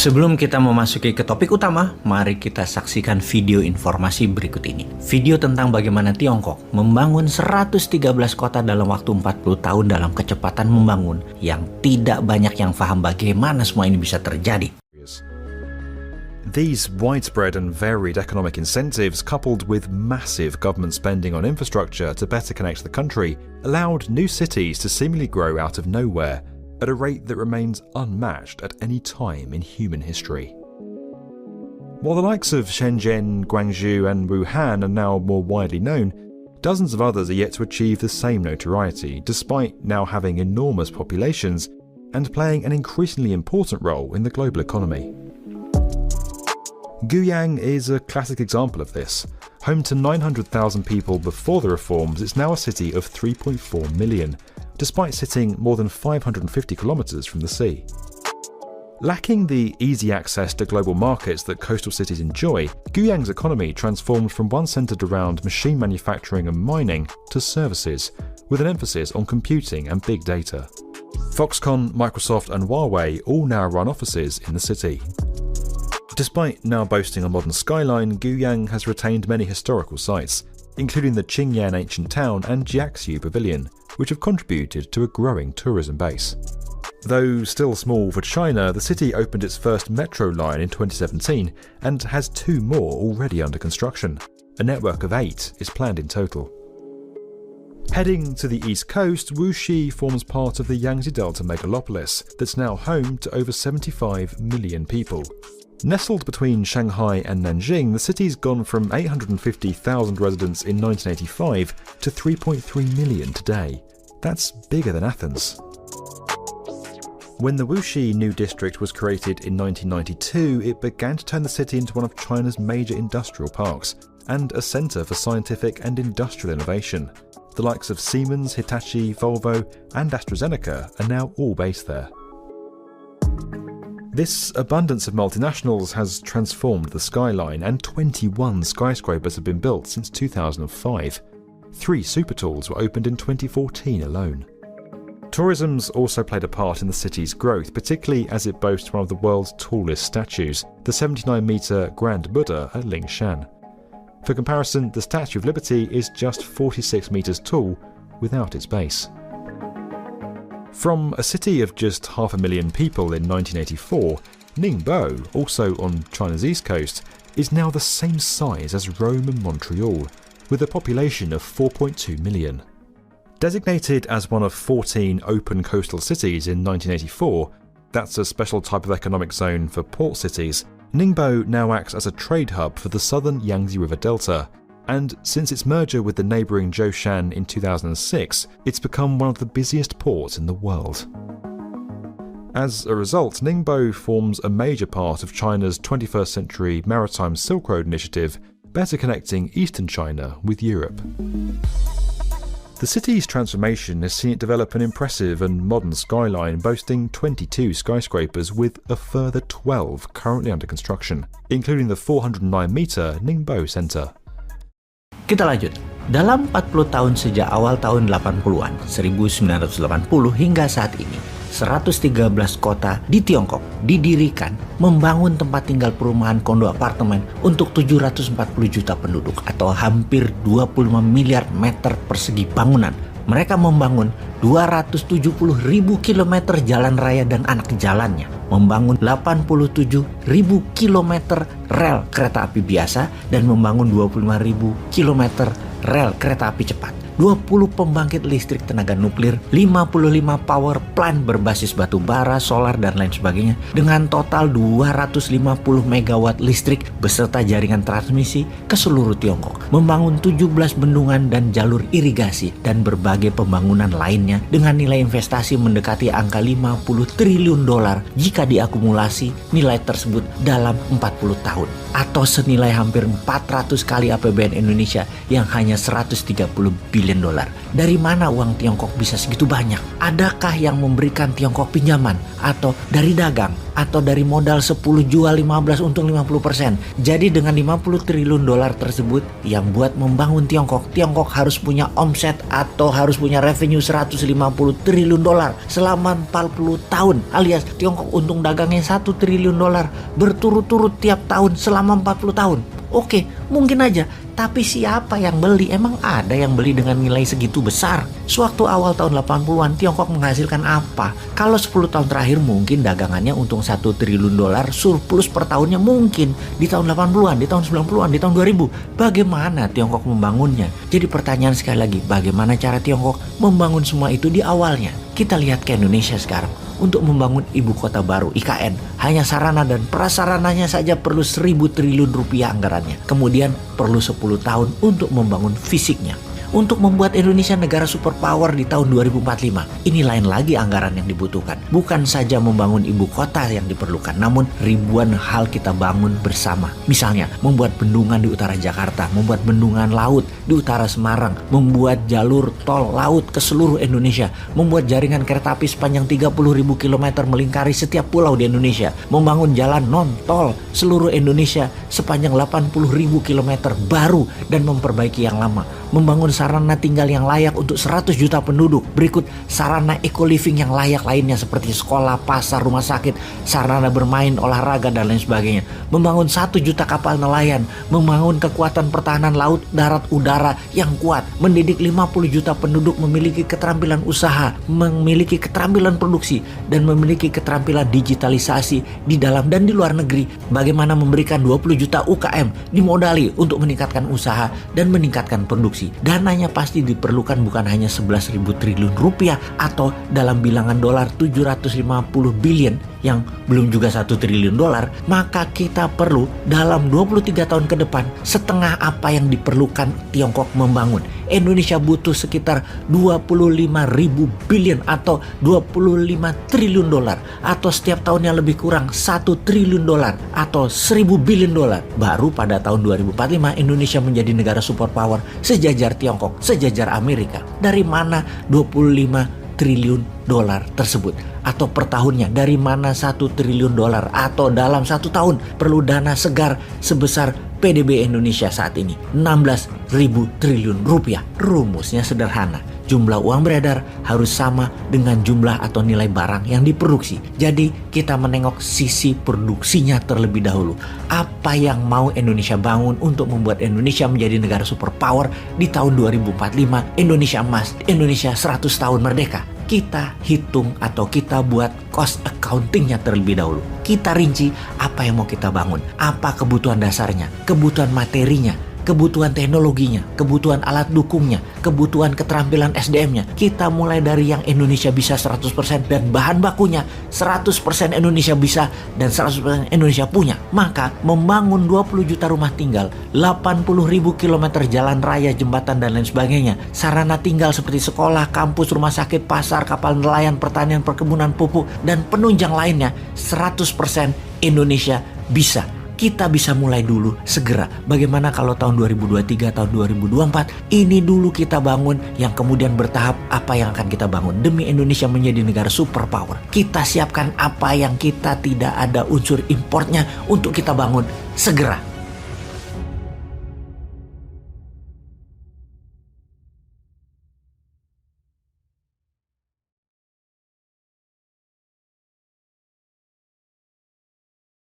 Sebelum kita memasuki ke topik utama, mari kita saksikan video informasi berikut ini. Video tentang bagaimana Tiongkok membangun 113 kota dalam waktu 40 tahun dalam kecepatan membangun yang tidak banyak yang paham bagaimana semua ini bisa terjadi. These widespread and varied economic incentives, coupled with massive government spending on infrastructure to better connect the country, allowed new cities to seemingly grow out of nowhere at a rate that remains unmatched at any time in human history. While the likes of Shenzhen, Guangzhou and Wuhan are now more widely known, dozens of others are yet to achieve the same notoriety, despite now having enormous populations and playing an increasingly important role in the global economy. Guiyang is a classic example of this. Home to 900,000 people before the reforms, it's now a city of 3.4 million, despite sitting more than 550 kilometers from the sea. Lacking the easy access to global markets that coastal cities enjoy, Guiyang's economy transformed from one centered around machine manufacturing and mining to services, with an emphasis on computing and big data. Foxconn, Microsoft and Huawei all now run offices in the city. Despite now boasting a modern skyline, Guiyang has retained many historical sites, including the Qingyan ancient town and Jiaxiu Pavilion, which have contributed to a growing tourism base. Though still small for China, the city opened its first metro line in 2017 and has 2 more already under construction. A network of 8 is planned in total. Heading to the east coast, Wuxi forms part of the Yangtze Delta megalopolis that's now home to over 75 million people. Nestled between Shanghai and Nanjing, the city's gone from 850,000 residents in 1985 to 3.3 million today. That's bigger than Athens. When the Wuxi New District was created in 1992, it began to turn the city into one of China's major industrial parks and a centre for scientific and industrial innovation. The likes of Siemens, Hitachi, Volvo and AstraZeneca are now all based there. This abundance of multinationals has transformed the skyline, and 21 skyscrapers have been built since 2005. 3 supertalls were opened in 2014 alone. Tourism's also played a part in the city's growth, particularly as it boasts one of the world's tallest statues, the 79-metre Grand Buddha at Lingshan. For comparison, the Statue of Liberty is just 46 metres tall without its base. From a city of just 500,000 people in 1984, Ningbo, also on China's east coast, is now the same size as Rome and Montreal, with a population of 4.2 million. Designated as one of 14 open coastal cities in 1984, that's a special type of economic zone for port cities, Ningbo now acts as a trade hub for the southern Yangtze River Delta, and since its merger with the neighbouring Zhoushan in 2006, it's become one of the busiest ports in the world. As a result, Ningbo forms a major part of China's 21st century Maritime Silk Road initiative, better connecting eastern China with Europe. The city's transformation has seen it develop an impressive and modern skyline boasting 22 skyscrapers with a further 12 currently under construction, including the 409-metre Ningbo Center. Kita lanjut. Dalam 40 tahun sejak awal tahun 80-an, 1980 hingga saat ini, 113 kota di Tiongkok didirikan membangun tempat tinggal perumahan kondo apartemen untuk 740 juta penduduk atau hampir 25 miliar meter persegi bangunan. Mereka membangun 270.000 kilometer jalan raya dan anak jalannya, membangun 87.000 kilometer rel kereta api biasa, dan membangun 25.000 kilometer rel kereta api cepat. 20 pembangkit listrik tenaga nuklir, 55 power plant berbasis batu bara, solar, dan lain sebagainya, dengan total 250 megawatt listrik beserta jaringan transmisi ke seluruh Tiongkok, membangun 17 bendungan dan jalur irigasi, dan berbagai pembangunan lainnya dengan nilai investasi mendekati angka 50 triliun dolar jika diakumulasi nilai tersebut dalam 40 tahun, atau senilai hampir 400 kali APBN Indonesia yang hanya 130 bilion billion dolar. Dari mana uang Tiongkok bisa segitu banyak? Adakah yang memberikan Tiongkok pinjaman? Atau dari dagang? Atau dari modal 10 jual 15 untung 50%? Jadi dengan 50 triliun dolar tersebut yang buat membangun Tiongkok harus punya omset atau harus punya revenue 150 triliun dolar selama 40 tahun, alias Tiongkok untung dagangnya 1 triliun dolar berturut-turut tiap tahun selama 40 tahun. Oke, mungkin aja. Tapi siapa yang beli? Emang ada yang beli dengan nilai segitu besar? Sewaktu awal tahun 80-an, Tiongkok menghasilkan apa? Kalau 10 tahun terakhir mungkin dagangannya untung 1 triliun dolar, surplus per tahunnya mungkin di tahun 80-an, di tahun 90-an, di tahun 2000. Bagaimana Tiongkok membangunnya? Jadi pertanyaan sekali lagi, bagaimana cara Tiongkok membangun semua itu di awalnya? Kita lihat ke Indonesia sekarang. Untuk membangun ibu kota baru IKN, hanya sarana dan prasarananya saja perlu 1.000 triliun rupiah anggarannya. Kemudian perlu 10 tahun untuk membangun fisiknya. Untuk membuat Indonesia negara superpower di tahun 2045, ini lain lagi anggaran yang dibutuhkan. Bukan saja membangun ibu kota yang diperlukan, namun ribuan hal kita bangun bersama. Misalnya, membuat bendungan di utara Jakarta, membuat bendungan laut di utara Semarang, membuat jalur tol laut ke seluruh Indonesia, membuat jaringan kereta api sepanjang 30.000 km melingkari setiap pulau di Indonesia, membangun jalan non-tol seluruh Indonesia sepanjang 80.000 km baru dan memperbaiki yang lama, membangun sarana tinggal yang layak untuk 100 juta penduduk. Berikut sarana eco-living yang layak lainnya seperti sekolah, pasar, rumah sakit, sarana bermain, olahraga, dan lain sebagainya. Membangun 1 juta kapal nelayan, membangun kekuatan pertahanan laut, darat, udara yang kuat, mendidik 50 juta penduduk memiliki keterampilan usaha, memiliki keterampilan produksi, dan memiliki keterampilan digitalisasi di dalam dan di luar negeri. Bagaimana memberikan 20 juta UKM dimodali untuk meningkatkan usaha dan meningkatkan produksi. Dananya pasti diperlukan bukan hanya 11.000 triliun rupiah atau dalam bilangan dolar 750 billion yang belum juga 1 triliun dolar, maka kita perlu dalam 23 tahun ke depan setengah apa yang diperlukan Tiongkok membangun. Indonesia butuh sekitar 25.000 billion atau 25 triliun dolar atau setiap tahunnya lebih kurang 1 triliun dolar atau 1.000 billion dolar. Baru pada tahun 2045 Indonesia menjadi negara superpower sejajar Tiongkok, sejajar Amerika. Dari mana 25 triliun dolar tersebut? Atau per tahunnya dari mana 1 triliun dolar? Atau dalam 1 tahun perlu dana segar sebesar PDB Indonesia saat ini 16.000 triliun rupiah. Rumusnya sederhana, jumlah uang beredar harus sama dengan jumlah atau nilai barang yang diproduksi. Jadi kita menengok sisi produksinya terlebih dahulu. Apa yang mau Indonesia bangun untuk membuat Indonesia menjadi negara superpower di tahun 2045, Indonesia emas, Indonesia 100 tahun merdeka. Kita hitung atau kita buat cost accountingnya terlebih dahulu. Kita rinci apa yang mau kita bangun, apa kebutuhan dasarnya, kebutuhan materinya, kebutuhan teknologinya, kebutuhan alat dukungnya, kebutuhan keterampilan SDM-nya. Kita mulai dari yang Indonesia bisa 100% dan bahan bakunya 100% Indonesia bisa dan 100% Indonesia punya. Maka membangun 20 juta rumah tinggal, 80.000 kilometer jalan raya, jembatan, dan lain sebagainya, sarana tinggal seperti sekolah, kampus, rumah sakit, pasar, kapal nelayan, pertanian, perkebunan, pupuk, dan penunjang lainnya, 100% Indonesia bisa. Kita bisa mulai dulu segera. Bagaimana kalau tahun 2023, tahun 2024 ini dulu kita bangun, yang kemudian bertahap apa yang akan kita bangun demi Indonesia menjadi negara superpower. Kita siapkan apa yang kita tidak ada unsur importnya untuk kita bangun segera.